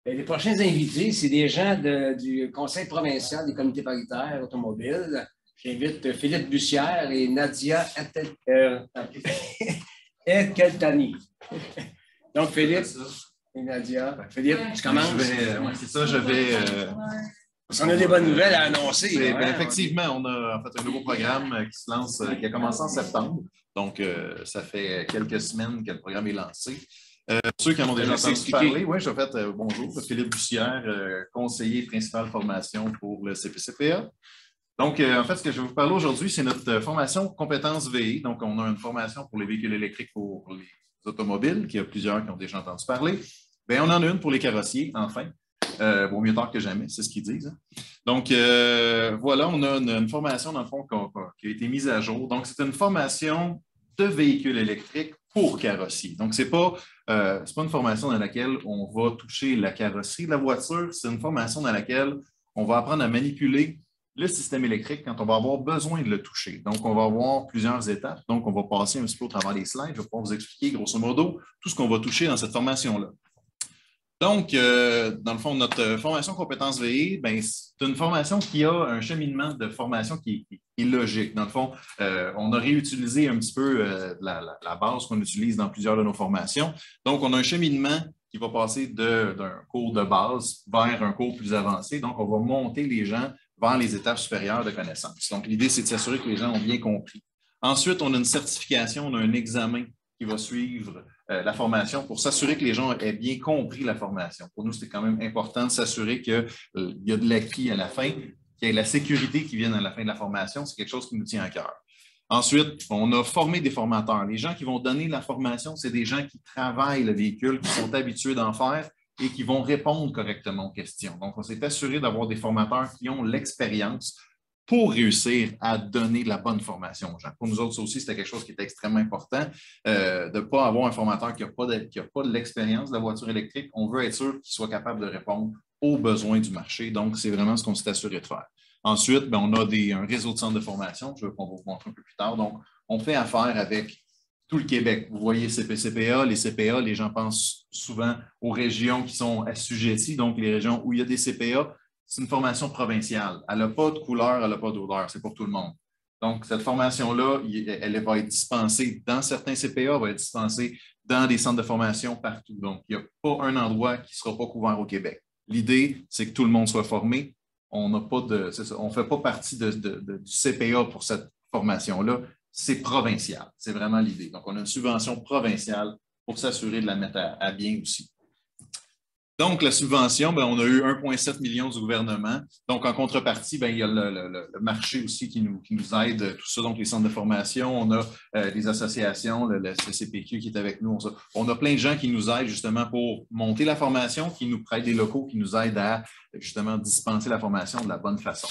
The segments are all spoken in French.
Les prochains invités, c'est des gens du Conseil provincial des comités paritaires automobiles. J'invite Philippe Bussière et Nadia Elkeltani. Donc, Philippe et Nadia. Philippe, tu commences? C'est ça, je vais. On a des bonnes nouvelles à annoncer. Effectivement, on a en fait un nouveau programme qui se lance, qui a commencé en septembre. Donc, ça fait quelques semaines que le programme est lancé. Pour ceux qui en ont déjà entendu parler, oui, j'ai fait bonjour, Philippe Bussière, conseiller principal formation pour le CPCPA. Donc, en fait, ce que je vais vous parler aujourd'hui, c'est notre formation compétences VI. Donc, on a une formation pour les véhicules électriques pour les automobiles, qui a plusieurs qui ont déjà entendu parler. Bien, on en a une pour les carrossiers, enfin. Bon, mieux tard que jamais, c'est ce qu'ils disent. Hein. Donc, voilà, on a une formation, dans le fond, qui a été mise à jour. Donc, c'est une formation de véhicules électriques pour carrossiers. Donc, ce n'est pas une formation dans laquelle on va toucher la carrosserie de la voiture, c'est une formation dans laquelle on va apprendre à manipuler le système électrique quand on va avoir besoin de le toucher. Donc, on va avoir plusieurs étapes. Donc, on va passer un petit peu au travers des slides. Je vais pouvoir vous expliquer, grosso modo, tout ce qu'on va toucher dans cette formation-là. Donc, dans le fond, notre formation compétences VI, c'est une formation qui a un cheminement de formation qui est logique. Dans le fond, on a réutilisé un petit peu la base qu'on utilise dans plusieurs de nos formations. Donc, on a un cheminement qui va passer d'un cours de base vers un cours plus avancé. Donc, on va monter les gens vers les étapes supérieures de connaissances. Donc, l'idée, c'est de s'assurer que les gens ont bien compris. Ensuite, on a une certification, on a un examen qui va suivre la formation pour s'assurer que les gens aient bien compris la formation. Pour nous, c'est quand même important de s'assurer qu'il y a de l'acquis à la fin, qu'il y ait la sécurité qui vienne à la fin de la formation. C'est quelque chose qui nous tient à cœur. Ensuite, on a formé des formateurs. Les gens qui vont donner la formation, c'est des gens qui travaillent le véhicule, qui sont habitués d'en faire et qui vont répondre correctement aux questions. Donc, on s'est assuré d'avoir des formateurs qui ont l'expérience pour réussir à donner la bonne formation aux gens. Pour nous autres, ça aussi, c'était quelque chose qui était extrêmement important, de ne pas avoir un formateur qui n'a pas de l'expérience de la voiture électrique. On veut être sûr qu'il soit capable de répondre aux besoins du marché. Donc, c'est vraiment ce qu'on s'est assuré de faire. Ensuite, on a un réseau de centres de formation, qu'on va vous montrer un peu plus tard. Donc, on fait affaire avec tout le Québec. Vous voyez CPCPA, les gens pensent souvent aux régions qui sont assujetties, donc les régions où il y a des CPA. C'est une formation provinciale. Elle n'a pas de couleur, elle n'a pas d'odeur. C'est pour tout le monde. Donc, cette formation-là, elle va être dispensée dans certains CPA, elle va être dispensée dans des centres de formation partout. Donc, il n'y a pas un endroit qui ne sera pas couvert au Québec. L'idée, c'est que tout le monde soit formé. On ne fait pas partie du CPA pour cette formation-là. C'est provincial. C'est vraiment l'idée. Donc, on a une subvention provinciale pour s'assurer de la mettre à bien aussi. Donc, la subvention, on a eu 1,7 million du gouvernement. Donc, en contrepartie, il y a le marché aussi qui nous aide, tout ça, donc les centres de formation. On a des associations, le CCPQ qui est avec nous. On a plein de gens qui nous aident justement pour monter la formation, qui nous prêtent des locaux, qui nous aident à justement dispenser la formation de la bonne façon.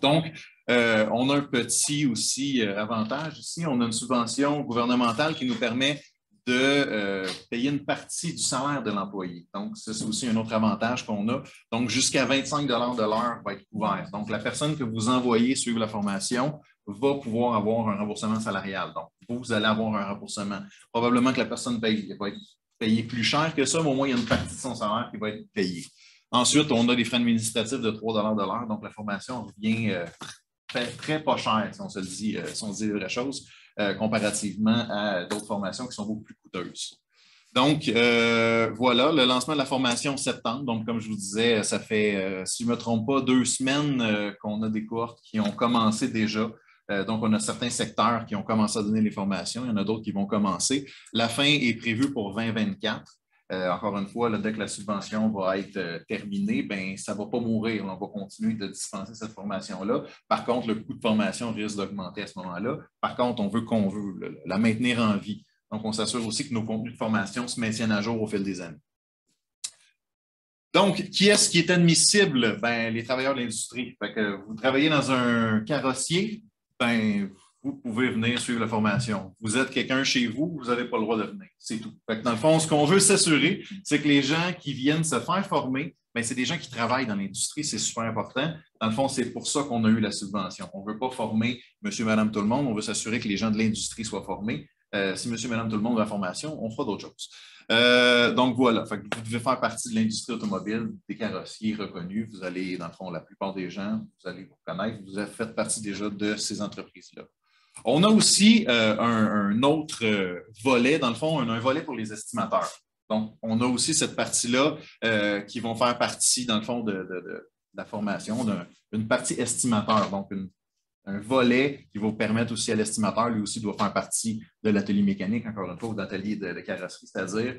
Donc, on a un petit aussi avantage ici. On a une subvention gouvernementale qui nous permet de payer une partie du salaire de l'employé. Donc, ça, c'est aussi un autre avantage qu'on a. Donc, jusqu'à 25 de l'heure va être couvert. Donc, la personne que vous envoyez suivre la formation va pouvoir avoir un remboursement salarial. Donc, vous allez avoir un remboursement. Probablement que la personne va être payée plus cher que ça, mais au moins, il y a une partie de son salaire qui va être payée. Ensuite, on a des frais administratifs de 3 de l'heure. Donc, la formation revient très pas cher, si on se dit les vraies choses. Comparativement à d'autres formations qui sont beaucoup plus coûteuses. Donc, voilà, le lancement de la formation en septembre. Donc, comme je vous disais, ça fait, si je ne me trompe pas, 2 semaines qu'on a des cohortes qui ont commencé déjà. Donc, on a certains secteurs qui ont commencé à donner les formations. Il y en a d'autres qui vont commencer. La fin est prévue pour 2024. Encore une fois, là, dès que la subvention va être terminée, ça ne va pas mourir. On va continuer de dispenser cette formation-là. Par contre, le coût de formation risque d'augmenter à ce moment-là. Par contre, on veut la maintenir en vie. Donc, on s'assure aussi que nos contenus de formation se maintiennent à jour au fil des années. Donc, qui est-ce qui est admissible? Les travailleurs de l'industrie. Vous travaillez dans un carrossier, vous pouvez venir suivre la formation. Vous êtes quelqu'un chez vous, vous n'avez pas le droit de venir. C'est tout. Dans le fond, ce qu'on veut s'assurer, c'est que les gens qui viennent se faire former, c'est des gens qui travaillent dans l'industrie, c'est super important. Dans le fond, c'est pour ça qu'on a eu la subvention. On ne veut pas former monsieur, madame, tout le monde. On veut s'assurer que les gens de l'industrie soient formés. Si monsieur, madame, tout le monde a la formation, on fera d'autres choses. Donc voilà, fait que vous devez faire partie de l'industrie automobile, des carrossiers reconnus. Vous allez, dans le fond, la plupart des gens, vous allez vous connaître, vous faites partie déjà de ces entreprises-là. On a aussi un autre volet, dans le fond, un volet pour les estimateurs. Donc, on a aussi cette partie-là qui vont faire partie, dans le fond, de la formation, d'une partie estimateur, donc un volet qui va vous permettre aussi à l'estimateur, lui aussi doit faire partie de l'atelier mécanique, encore une fois, ou d'atelier de carrosserie, c'est-à-dire,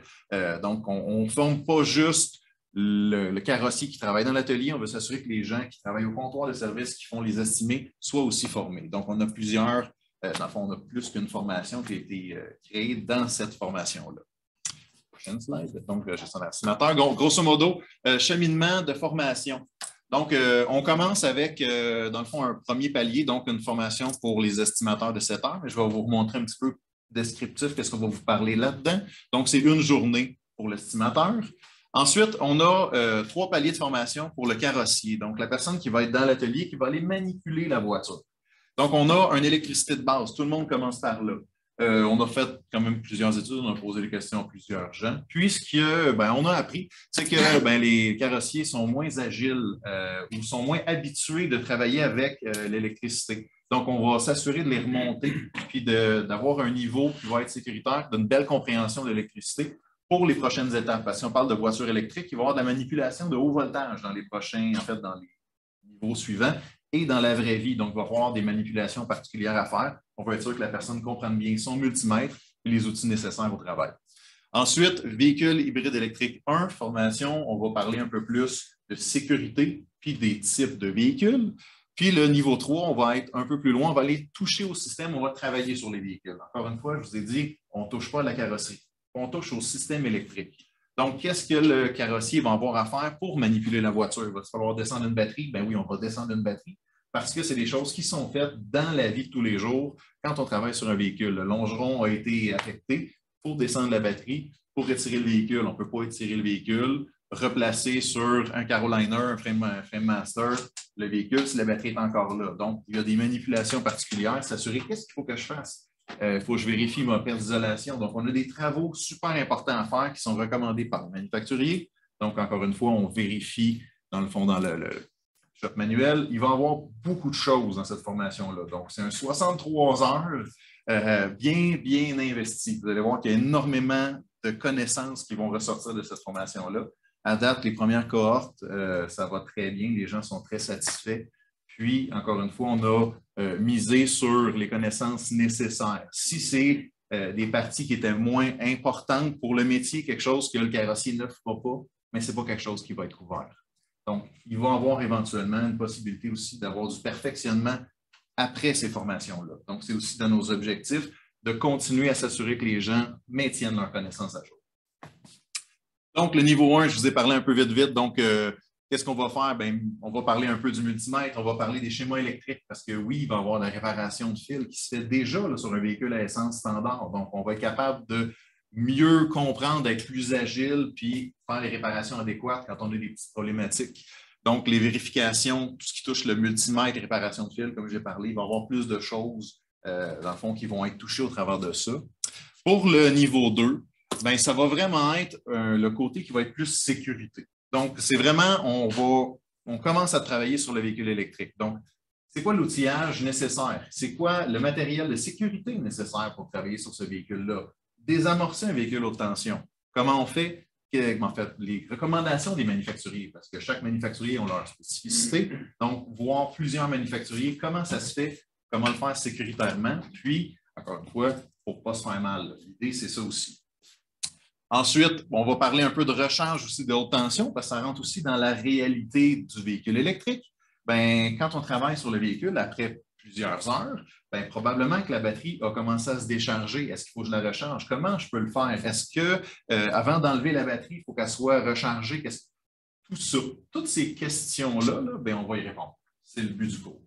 donc, on ne forme pas juste le carrossier qui travaille dans l'atelier, on veut s'assurer que les gens qui travaillent au comptoir de service, qui font les estimés, soient aussi formés. Donc, on a plusieurs, dans le fond, on a plus qu'une formation qui a été créée dans cette formation-là. Prochaine slide. Donc, gestionnaire estimateur. Grosso modo, cheminement de formation. Donc, on commence avec, dans le fond, un premier palier, donc une formation pour les estimateurs de 7 heures. Je vais vous montrer un petit peu descriptif, qu'est-ce qu'on va vous parler là-dedans. Donc, c'est une journée pour l'estimateur. Ensuite, on a 3 paliers de formation pour le carrossier. Donc, la personne qui va être dans l'atelier, qui va aller manipuler la voiture. Donc, on a une électricité de base. Tout le monde commence par là. On a fait quand même plusieurs études, on a posé des questions à plusieurs gens. Puis, on a appris, c'est que les carrossiers sont moins agiles ou sont moins habitués de travailler avec l'électricité. Donc, on va s'assurer de les remonter puis d'avoir un niveau qui va être sécuritaire, d'une belle compréhension de l'électricité pour les prochaines étapes. Parce qu'on parle de voitures électriques, il va y avoir de la manipulation de haut voltage dans les prochains, en fait, dans les niveaux suivants. Et dans la vraie vie. Donc, il va y avoir des manipulations particulières à faire. On va être sûr que la personne comprenne bien son multimètre et les outils nécessaires au travail. Ensuite, véhicule hybride électrique 1, formation, on va parler un peu plus de sécurité puis des types de véhicules. Puis le niveau 3, on va être un peu plus loin, on va aller toucher au système, on va travailler sur les véhicules. Encore une fois, je vous ai dit, on ne touche pas à la carrosserie, on touche au système électrique. Donc, qu'est-ce que le carrossier va avoir à faire pour manipuler la voiture? Il va falloir descendre une batterie? Ben oui, on va descendre une batterie parce que c'est des choses qui sont faites dans la vie de tous les jours quand on travaille sur un véhicule. Le longeron a été affecté pour descendre la batterie, pour retirer le véhicule. On ne peut pas étirer le véhicule, replacer sur un Caroliner, un frame master, le véhicule si la batterie est encore là. Donc, il y a des manipulations particulières, s'assurer qu'est-ce qu'il faut que je fasse. Il faut que je vérifie ma perte d'isolation. Donc, on a des travaux super importants à faire qui sont recommandés par le manufacturier. Donc, encore une fois, on vérifie, dans le fond, dans le shop manuel. Il va y avoir beaucoup de choses dans cette formation-là. Donc, c'est un 63 heures bien investi. Vous allez voir qu'il y a énormément de connaissances qui vont ressortir de cette formation-là. À date, les premières cohortes, ça va très bien. Les gens sont très satisfaits. Puis, encore une fois, on a misé sur les connaissances nécessaires. Si c'est des parties qui étaient moins importantes pour le métier, quelque chose que le carrossier ne fera pas, mais ce n'est pas quelque chose qui va être couvert. Donc, il va y avoir éventuellement une possibilité aussi d'avoir du perfectionnement après ces formations-là. Donc, c'est aussi dans nos objectifs de continuer à s'assurer que les gens maintiennent leurs connaissances à jour. Donc, le niveau 1, je vous ai parlé un peu vite. Donc, qu'est-ce qu'on va faire? Bien, on va parler un peu du multimètre, on va parler des schémas électriques parce que oui, il va y avoir de la réparation de fil qui se fait déjà là, sur un véhicule à essence standard. Donc, on va être capable de mieux comprendre, d'être plus agile, puis faire les réparations adéquates quand on a des petites problématiques. Donc, les vérifications, tout ce qui touche le multimètre, réparation de fil, comme j'ai parlé, il va y avoir plus de choses, dans le fond, qui vont être touchées au travers de ça. Pour le niveau 2, bien, ça va vraiment être le côté qui va être plus sécurité. Donc, c'est vraiment, on commence à travailler sur le véhicule électrique. Donc, c'est quoi l'outillage nécessaire? C'est quoi le matériel de sécurité nécessaire pour travailler sur ce véhicule-là? Désamorcer un véhicule haute tension. Comment on fait? En fait, les recommandations des manufacturiers, parce que chaque manufacturier a leur spécificité. Donc, voir plusieurs manufacturiers, comment ça se fait, comment le faire sécuritairement, puis, encore une fois, pour ne pas se faire mal. L'idée, c'est ça aussi. Ensuite, on va parler un peu de recharge aussi de haute tension, parce que ça rentre aussi dans la réalité du véhicule électrique. Bien, quand on travaille sur le véhicule, après plusieurs heures, bien, probablement que la batterie a commencé à se décharger. Est-ce qu'il faut que je la recharge? Comment je peux le faire? Est-ce que, avant d'enlever la batterie, il faut qu'elle soit rechargée? Tout ça, toutes ces questions-là, bien, on va y répondre. C'est le but du cours.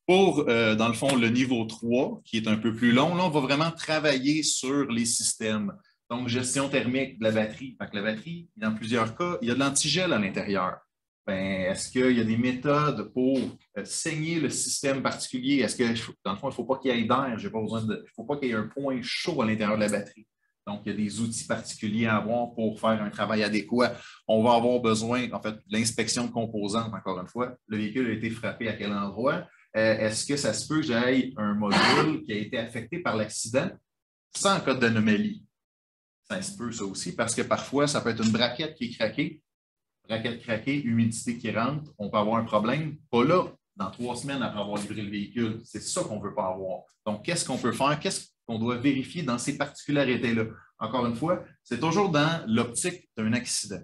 Pour, dans le fond, le niveau 3, qui est un peu plus long, là, on va vraiment travailler sur les systèmes. Donc, gestion thermique de la batterie. Fait que la batterie, dans plusieurs cas, il y a de l'antigel à l'intérieur. ben, est-ce qu'il y a des méthodes pour saigner le système particulier? Est-ce que, dans le fond, il ne faut pas qu'il y ait d'air, il ne faut pas qu'il y ait un point chaud à l'intérieur de la batterie. Donc, il y a des outils particuliers à avoir pour faire un travail adéquat. On va avoir besoin, en fait, de l'inspection de composantes, encore une fois. Le véhicule a été frappé à quel endroit? Est-ce que ça se peut que j'aille un module qui a été affecté par l'accident sans cas d'anomalie? Ça se peut, ça aussi, parce que parfois, ça peut être une braquette qui est craquée. Braquette craquée, humidité qui rentre, on peut avoir un problème. Pas là, dans 3 semaines après avoir livré le véhicule. C'est ça qu'on ne veut pas avoir. Donc, qu'est-ce qu'on peut faire? Qu'est-ce qu'on doit vérifier dans ces particularités-là? Encore une fois, c'est toujours dans l'optique d'un accident.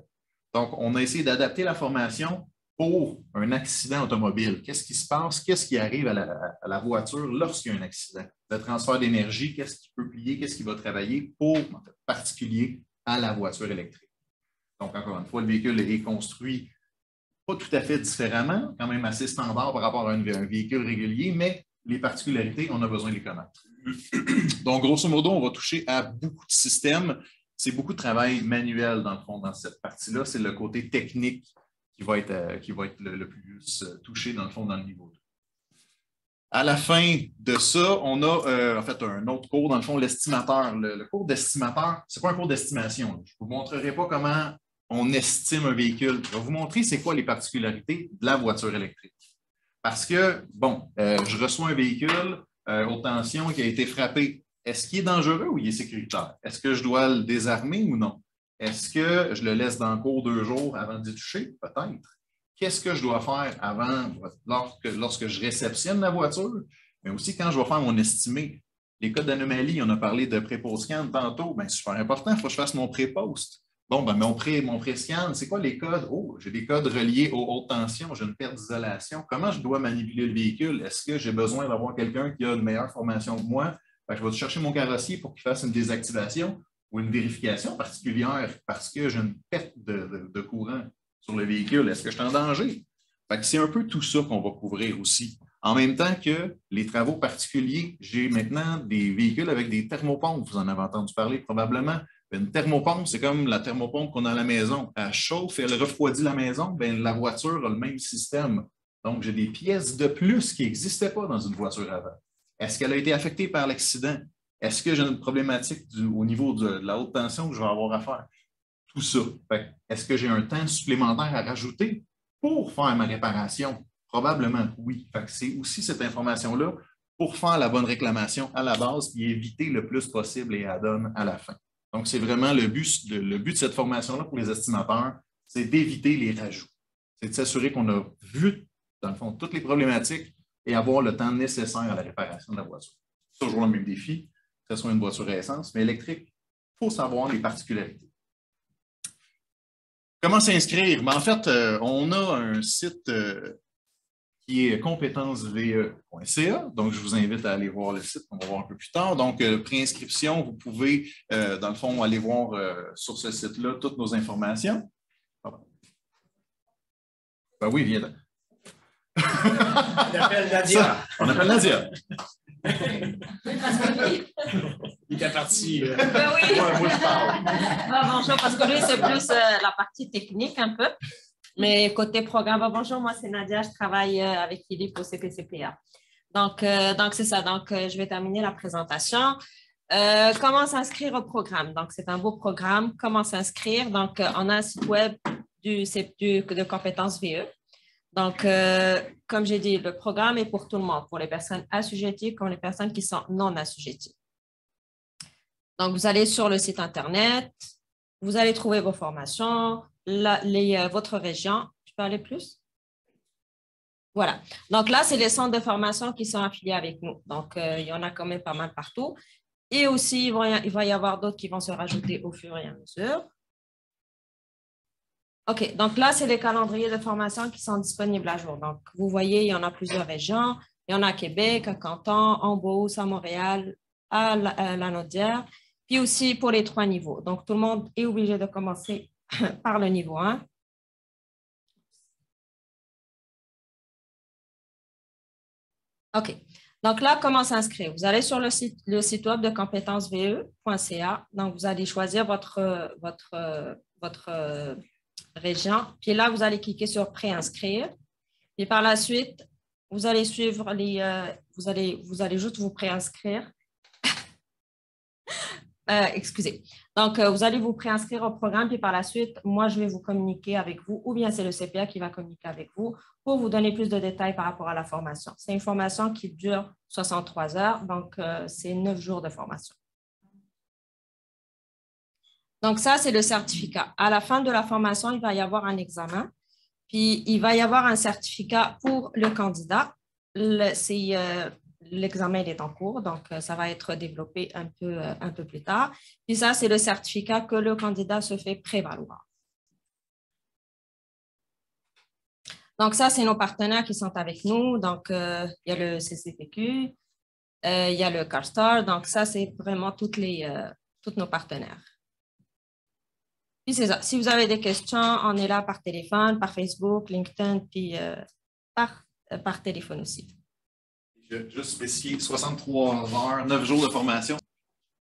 Donc, on a essayé d'adapter la formation pour un accident automobile. Qu'est-ce qui se passe? Qu'est-ce qui arrive à la voiture lorsqu'il y a un accident? Le transfert d'énergie, qu'est-ce qui peut plier? Qu'est-ce qui va travailler pour, en fait, particulier à la voiture électrique? Donc, encore une fois, le véhicule est construit pas tout à fait différemment, quand même assez standard par rapport à un véhicule régulier, mais les particularités, on a besoin de les connaître. Donc, grosso modo, on va toucher à beaucoup de systèmes. C'est beaucoup de travail manuel, dans le fond, dans cette partie-là. C'est le côté technique qui va être le plus touché, dans le fond, dans le niveau 2. À la fin de ça, on a en fait un autre cours, dans le fond, l'estimateur. Le cours d'estimateur, ce n'est pas un cours d'estimation. Je ne vous montrerai pas comment on estime un véhicule. Je vais vous montrer c'est quoi les particularités de la voiture électrique. Parce que, bon, je reçois un véhicule haute tension qui a été frappé. Est-ce qu'il est dangereux ou il est sécuritaire? Est-ce que je dois le désarmer ou non? Est-ce que je le laisse dans le cours 2 jours avant d'y toucher? Peut-être. Qu'est-ce que je dois faire avant, lorsque je réceptionne la voiture, mais aussi quand je vais faire mon estimé? Les cas d'anomalie, on a parlé de pré-post-scan tantôt, bien, c'est super important, il faut que je fasse mon pré-post. Bon, ben, mon pré-scan, c'est quoi les codes? Oh, j'ai des codes reliés aux hautes tensions, j'ai une perte d'isolation. Comment je dois manipuler le véhicule? Est-ce que j'ai besoin d'avoir quelqu'un qui a une meilleure formation que moi? Ben, je vais chercher mon carrossier pour qu'il fasse une désactivation ou une vérification particulière parce que j'ai une perte de courant sur le véhicule. Est-ce que je suis en danger? C'est un peu tout ça qu'on va couvrir aussi. En même temps que les travaux particuliers, j'ai maintenant des véhicules avec des thermopompes. Vous en avez entendu parler probablement. Une thermopompe, c'est comme la thermopompe qu'on a à la maison. Elle chauffe et elle refroidit la maison. Bien, la voiture a le même système. Donc, j'ai des pièces de plus qui n'existaient pas dans une voiture avant. Est-ce qu'elle a été affectée par l'accident? Est-ce que j'ai une problématique au niveau de la haute tension que je vais avoir à faire? Tout ça. Est-ce que j'ai un temps supplémentaire à rajouter pour faire ma réparation? Probablement oui. C'est aussi cette information-là pour faire la bonne réclamation à la base et éviter le plus possible les add-ons à la fin. Donc, c'est vraiment le but de cette formation-là pour les estimateurs, c'est d'éviter les rajouts. C'est de s'assurer qu'on a vu, dans le fond, toutes les problématiques et avoir le temps nécessaire à la réparation de la voiture. C'est toujours le même défi, que ce soit une voiture à essence, mais électrique, il faut savoir les particularités. Comment s'inscrire? En fait, on a un site qui est compétenceve.ca. Donc, je vous invite à aller voir le site qu'on va voir un peu plus tard. Donc, préinscription, vous pouvez, dans le fond, aller voir sur ce site-là toutes nos informations. Ben oui, viens. On appelle Nadia. On appelle Nadia. Il est parti. Oui. Moi, je parle. Bonjour, parce que lui, c'est plus la partie technique un peu. Mais côté programme, bonjour, moi, c'est Nadia. Je travaille avec Philippe au CPCPA. Donc c'est ça. Donc, je vais terminer la présentation. Comment s'inscrire au programme? Donc, c'est un beau programme. Comment s'inscrire? Donc, on a un site web de compétences VE. Donc, comme j'ai dit, le programme est pour tout le monde, pour les personnes assujetties comme les personnes qui sont non assujetties. Donc, vous allez sur le site Internet, vous allez trouver vos formations, votre région. Je peux aller plus? Voilà. Donc, là, c'est les centres de formation qui sont affiliés avec nous. Donc, il y en a quand même pas mal partout. Et aussi, il va y avoir d'autres qui vont se rajouter au fur et à mesure. OK, donc là, c'est les calendriers de formation qui sont disponibles à jour. Donc, vous voyez, il y en a plusieurs régions. Il y en a à Québec, à Canton, en Beauce, à Montréal, à Lanaudière, puis aussi pour les 3 niveaux. Donc, tout le monde est obligé de commencer par le niveau 1. OK, donc là, comment s'inscrire? Vous allez sur le site web de compétenceve.ca. Donc, vous allez choisir votre région. Puis là, vous allez cliquer sur préinscrire. Et par la suite, vous allez suivre vous allez juste vous préinscrire. Excusez. Donc, vous allez vous préinscrire au programme, puis par la suite, moi, je vais vous communiquer avec vous, ou bien c'est le CPA qui va communiquer avec vous pour vous donner plus de détails par rapport à la formation. C'est une formation qui dure 63 heures, donc c'est 9 jours de formation. Donc, ça, c'est le certificat. À la fin de la formation, il va y avoir un examen, puis il va y avoir un certificat pour le candidat. L'examen est en cours, donc ça va être développé un peu plus tard. Puis ça, c'est le certificat que le candidat se fait prévaloir. Donc ça, c'est nos partenaires qui sont avec nous. Donc, il y a le CCPQ, il y a le CARSTAR. Donc ça, c'est vraiment tous nos partenaires. Puis c'est ça. Si vous avez des questions, on est là par téléphone, par Facebook, LinkedIn, puis par téléphone aussi. Je vais juste spécifier 63 heures, 9 jours de formation.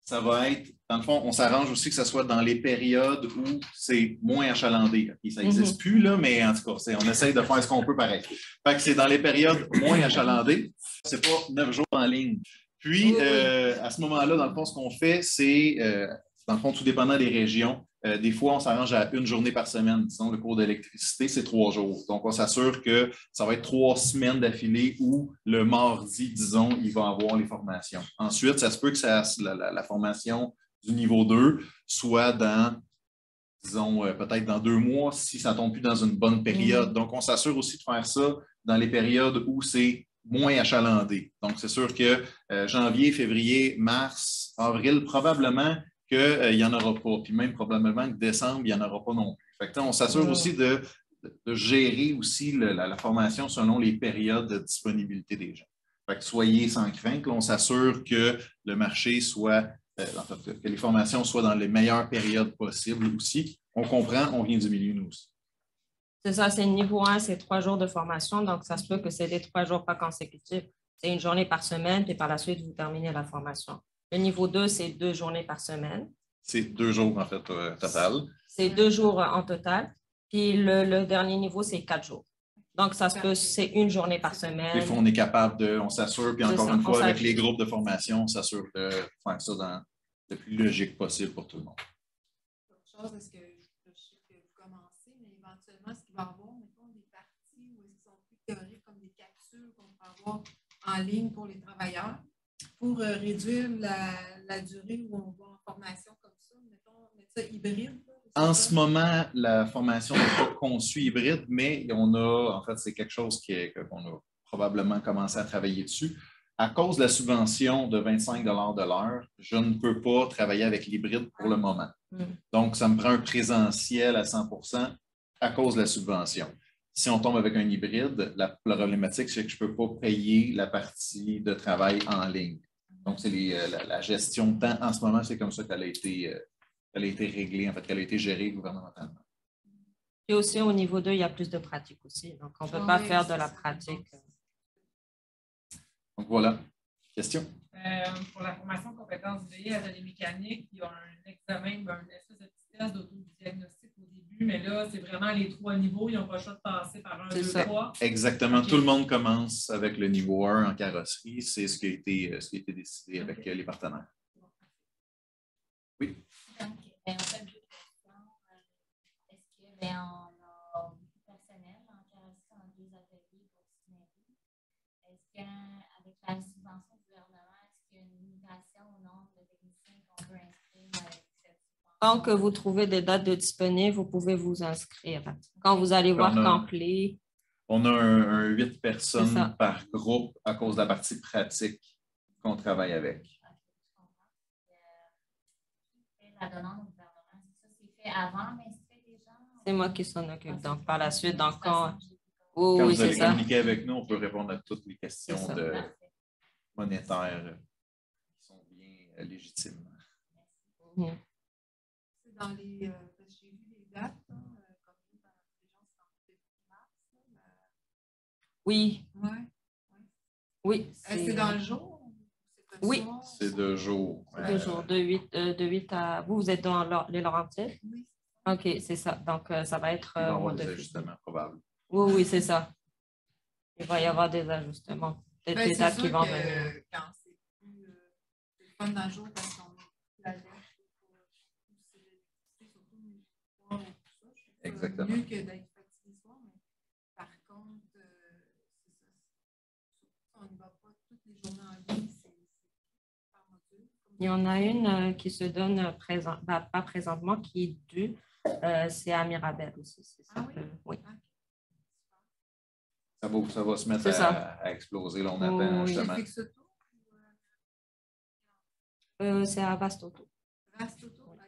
Ça va être, dans le fond, on s'arrange aussi que ce soit dans les périodes où c'est moins achalandé. Okay, ça n'existe plus, là, mais en tout cas, on essaye de faire ce qu'on peut pareil. Fait que c'est dans les périodes moins achalandées. Ce n'est pas 9 jours en ligne. Puis, à ce moment-là, dans le fond, ce qu'on fait, c'est, dans le fond, tout dépendant des régions, des fois, on s'arrange à une journée par semaine. Disons, le cours d'électricité, c'est 3 jours. Donc, on s'assure que ça va être 3 semaines d'affilée où le mardi, disons, il va avoir les formations. Ensuite, ça se peut que la formation du niveau 2 soit dans, disons, peut-être dans 2 mois si ça ne tombe plus dans une bonne période. Donc, on s'assure aussi de faire ça dans les périodes où c'est moins achalandé. Donc, c'est sûr que janvier, février, mars, avril, probablement qu'il n'y en aura pas. Puis même probablement que décembre, il n'y en aura pas non plus. Fait que, on s'assure aussi de gérer aussi la formation selon les périodes de disponibilité des gens. Fait que soyez sans crainte. Là, on s'assure que le marché soit, que les formations soient dans les meilleures périodes possibles aussi. On comprend, on vient du milieu, nous aussi. C'est ça, c'est le niveau 1, c'est 3 jours de formation. Donc, ça se peut que c'est des 3 jours pas consécutifs. C'est une journée par semaine, puis par la suite, vous terminez la formation. Le niveau 2, c'est 2 journées par semaine. C'est 2 jours, en fait, total. C'est 2 jours en total. Puis le dernier niveau, c'est 4 jours. Donc, ça se peut, c'est une journée par semaine. Des fois, on est capable on s'assure, puis encore une fois, avec les groupes de formation, on s'assure de faire ça dans le plus logique possible pour tout le monde. Autre chose, est-ce que je sais que vous commencez, mais éventuellement, est-ce qu'il va y avoir, mettons, des parties où ils sont plus théoriques, comme des capsules qu'on peut avoir en ligne pour les travailleurs, pour réduire la durée où on va en formation comme ça, mettons, mettre ça hybride? En ce moment, la formation n'est pas conçue hybride, mais en fait, c'est quelque chose qu'on a probablement commencé à travailler dessus. À cause de la subvention de 25 de l'heure, je ne peux pas travailler avec l'hybride pour le moment. Donc, ça me prend un présentiel à 100% à cause de la subvention. Si on tombe avec un hybride, la problématique, c'est que je ne peux pas payer la partie de travail en ligne. Donc, c'est la gestion de temps. En ce moment, c'est comme ça qu'elle a été réglée, en fait, qu'elle a été gérée gouvernementalement. Et aussi, au niveau 2, il y a plus de pratique aussi. Donc, on ne peut pas faire de la pratique. Donc, voilà. Question? Pour la formation compétences VI à données mécaniques, il y a un examen, un espèce de petit test d'autodiagnostic au début, mais là, c'est vraiment les 3 niveaux. Ils n'ont pas le choix de passer par 1, 2, 3. Exactement. Okay. Tout le monde commence avec le niveau 1 en carrosserie. C'est ce qui a été décidé avec les partenaires. Oui. Donc, en fait, 2 questions. Est-ce qu'on a beaucoup de personnel en carrosserie en 2 ateliers pour Synérie? Est-ce qu'avec la subvention du gouvernement, est-ce qu'il y a une limitation au nombre de techniciens qu'on peut inscrire avec cette subvention? Tant que vous trouvez des dates de disponibles, vous pouvez vous inscrire. Quand vous allez voir complet. On a un 8 personnes par groupe à cause de la partie pratique qu'on travaille avec. La demande au gouvernement, ça c'est fait avant, mais c'est fait déjà. C'est moi qui s'en occupe. Donc, par la suite, quand vous allez communiquer avec nous, on peut répondre à toutes les questions monétaires qui sont bien légitimes. C'est dans les... j'ai vu les dates, comme dans les gens qui sont en février mars. Oui. Oui. C'est dans le jour? Oui. C'est 2 jours. C'est 2 jours, de 8 à... Vous êtes dans les Laurentides? Oui. OK, c'est ça. Donc, ça va être Il va y au avoir mois des de ajustements probables. Oui, oui, c'est ça. Il va y avoir des ajustements. Peut-être Ben, des c'est dates sûr qui vont que venir. quand c'est plus fun dans le jour parce qu'on a l'alerte surtout le soir et tout ça. Je trouve ça Exactement. mieux que d'être fatigué le soir, mais par contre, c'est ça. On n'y va pas toutes les journées en ligne, c'est par module. Il y en a une qui se donne pas présentement, qui est due. C'est à Mirabel aussi. Ah oui? Oui. Ça va se mettre C'est ça. à exploser. Là, on attend Oui. justement. C'est fixe auto C'est à Vastoto. Vaste auto? OK.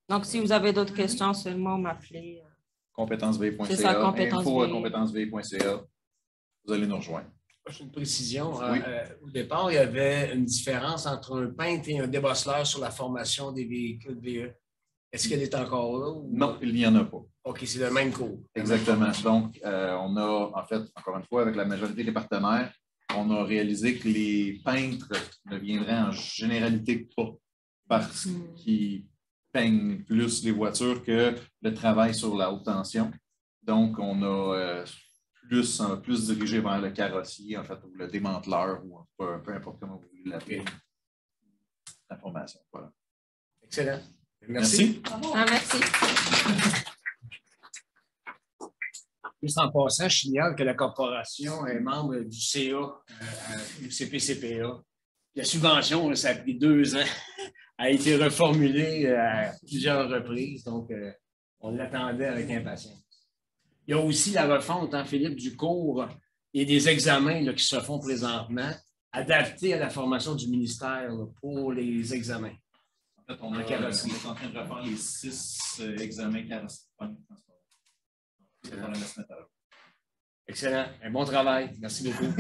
Donc, si vous avez d'autres questions, seulement m'appeler. Compétenceb.ca. C'est ça, compétence Info à V. compétenceb.ca. Vous allez nous rejoindre. Une précision. Oui. Au départ, il y avait une différence entre un peintre et un débosseleur sur la formation des véhicules VE. Est-ce qu'elle est encore là? Ou... Non, il n'y en a pas. OK, c'est le même cours. Exactement. Donc, on a, en fait, encore une fois, avec la majorité des partenaires, on a réalisé que les peintres ne viendraient en généralité pas parce qu'ils peignent plus les voitures que le travail sur la haute tension. Donc, on a plus dirigé vers le carrossier, en fait, ou le démanteleur, ou peu importe comment vous voulez l'appeler. La formation. Voilà. Excellent. Merci. Merci. Juste en passant, je signale que la corporation est membre du CA, du CPCPA. La subvention, ça a pris 2 ans, a été reformulée à plusieurs reprises, donc on l'attendait avec impatience. Il y a aussi la refonte, Philippe, du cours et des examens là, qui se font présentement, adaptés à la formation du ministère là, pour les examens. En fait, on est en train de refaire les 6 examens carrossiers. Excellent. Un bon travail. Merci beaucoup.